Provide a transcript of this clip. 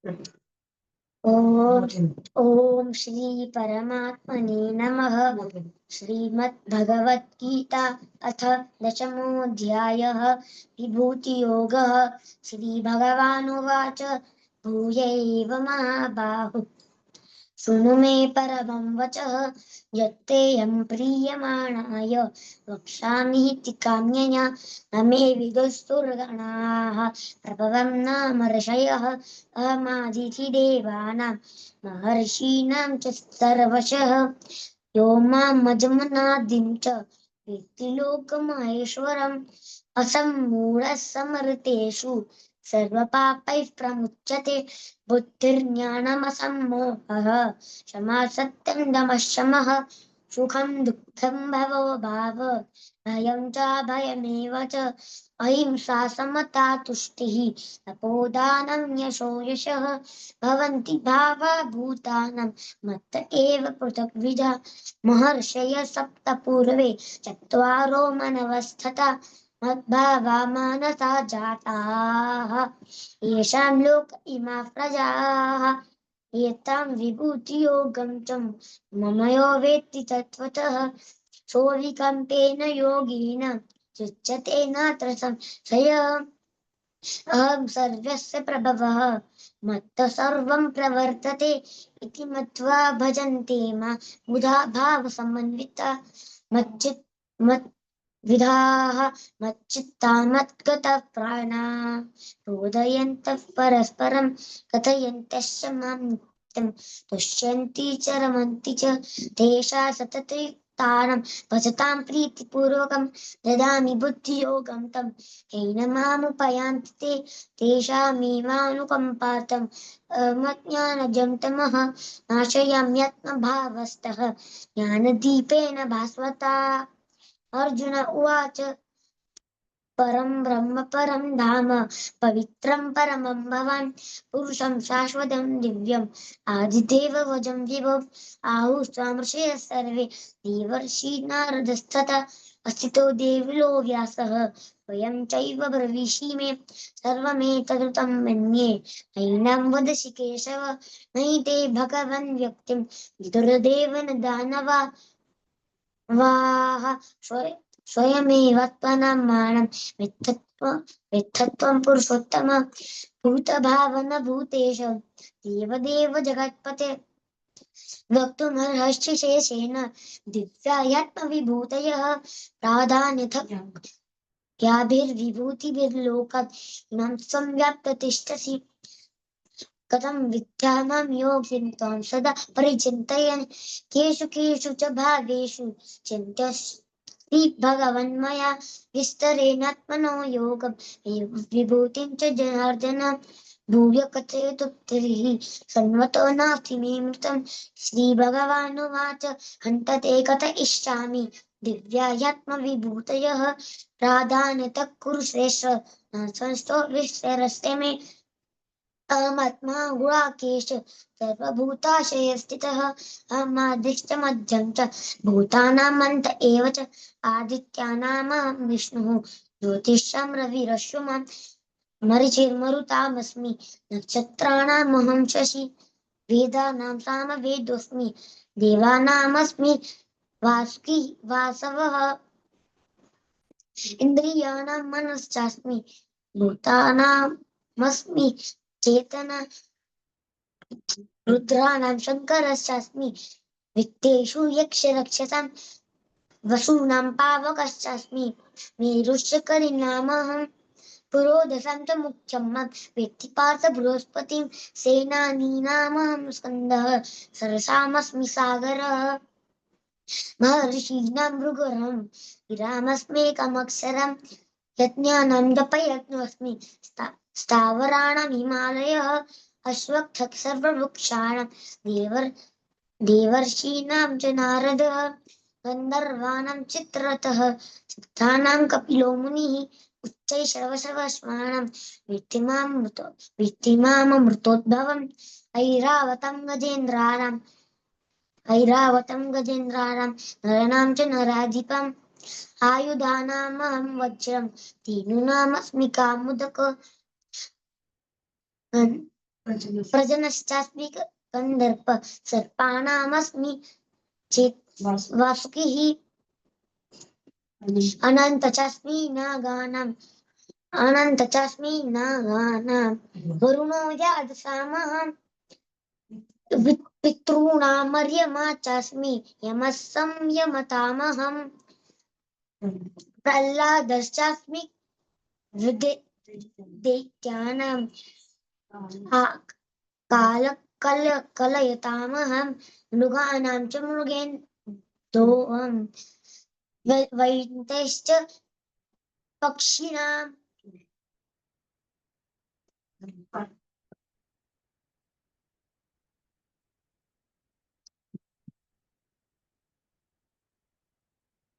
ओम ओम श्री परमात्मने नमः। श्रीमद्भगवत गीता अथ दशमोऽध्यायः विभूतियोगः। श्री भगवानुवाच भूय एव महाबाहो शृणु मे परमं वचः यत्तेऽहं प्रीयमाणाय वक्ष्यामि इति काम्यया न मे विदुस्तुर्गणाः प्रभवं नाम ऋषयः अहमादितिदेवानां महर्षीणां च सर्वशः यो मामजमनादिं च वेत्ति लोकमहेश्वरम् असम्मूढः समृतेषु सर्वपापैः प्रमुच्यते बुद्धिर्ज्ञानमसम्मोहः क्षमा सत्यं दमः शमः सुखं दुःखं भवो भाव भयं च भयमेव च अहिंसा समता तुष्टिः तपोदानं यशो यशः भवन्ति भावा भूतानां मत्त एव पृथग्विधा महर्षयः सप्त पूर्वे चत्वारो मनवस्थिता मद्भावा मानसा जाताः येषां लोक इमा प्रजाः एतां विभूतियोगं च मम यो वेत्ति तत्त्वतः सोऽविकम्पेन योगिन युज्यते नात्र संशयः अहं सर्वस्य प्रभवः मत्तः सर्वं प्रवर्तते इति मत्वा भजन्ते मां मुधा भावसमन्विता मच्चित् मत् विधाः मच्चित्ता मद्गतः प्राणाः बोधयन्तः परस्परं कथयन्तश्च मां नित्यं तुष्यन्ति च रमन्ति च तेषां सततयुक्तानां भजतां प्रीतिपूर्वकं ददामि बुद्धियोगं तं येन मामुपयान्ति ते तेषामेवानुकम्पार्थम् अमज्ञानजं तमः नाशयाम्यत्मभावस्तः ज्ञानदीपेन भास्वता अर्जुन उवाच परं ब्रह्म परं धाम पवित्रं परमं भवान् पुरुषं शाश्वतं दिव्यम् आदिदेववजं विभुम् आहुस्त्वामृषयः सर्वे देवर्षि नारदस्तथा अस्थितो देवलो व्यासः स्वयं चैव ब्रवीषि मे सर्वमेतदृतं मन्ये नैनं वदसि केशव नहि ते भगवन् व्यक्तिं विदुर्देव न दानवा वाह स्वयमेवात्मनात्मानं विद्धत्वं पुरुषोत्तम भूतभावन भूतेश देवदेव जगत्पते वक्तुमर्हसि शेषेण दिव्यात्मविभूतयः प्राधान्यतः याभिर्विभूतिभिर्लोकात् इमां संव्याप्य तिष्ठसि कथं विद्यानां योगिं त्वां सदा परिचिन्तयन् केषु केषु च भावेषु चिन्त्यस्ति भगवन्मया विस्तरेणात्मनो योगं विभूतिं च जनार्दन भूय कथयतु तर्हि सन्मतो नास्ति मे मृतं श्रीभगवानुवाच हन्त ते कथयिष्यामि दिव्यात्मविभूतयः प्राधान्यतः कुरु श्रेष्ठ न संस्तो विश्वरस्ते मे अहमात्मा गुणाकेश सर्वभूताशयस्थितः अहमादिश्च मध्यं च भूतानामन्त एव च आदित्यानामहं विष्णुः ज्योतिषं रविरश्रुमां मरीचिर्मरुतामस्मि नक्षत्राणामहं शशि वेदानां सामवेदोऽस्मि देवानामस्मि वासुकी वासवः इन्द्रियाणां मनश्चास्मि भूतानामस्मि चेतना रुद्राणां शङ्करश्चास्मि वित्तेषु यक्षरक्षसां वसूनां पावकश्चास्मि मेरुश्च करिणामहं पुरोदशं च मुख्यं मां वेत्ति पार्थ बृहस्पतिं सेनानीनामहं स्कन्दः सरसामस्मि सागरः महर्षीणां भृगुरहं गिरामस्मेकमक्षरं यज्ञानां जपयज्ञोऽस्मि स्थावराणां हिमालयः अश्वत्थः सर्ववृक्षाणां देवर्षीणां च नारदः गन्धर्वाणां चित्ररथः सिद्धानां कपिलो मुनिः उच्चैः वित्तिमामृतोद्भवम् ऐरावतं गजेन्द्राणां नराणां च नराधिपम् आयुधानामहं वज्रं धेनूनामस्मि कामुदक प्रजनश्चास्मि कंदर्प सर्पाणामस्मि चेत् वासुकिः अनन्तचास्मि नागानां वरुणो यादसामः पितॄणामर्यमा चास्मि यमः संयमतामहम् प्रह्लादश्चास्मि दैत्यानां कलयतामहं मृगाणां च मृगेन्दोऽहम् वैनतेश्च पक्षिणां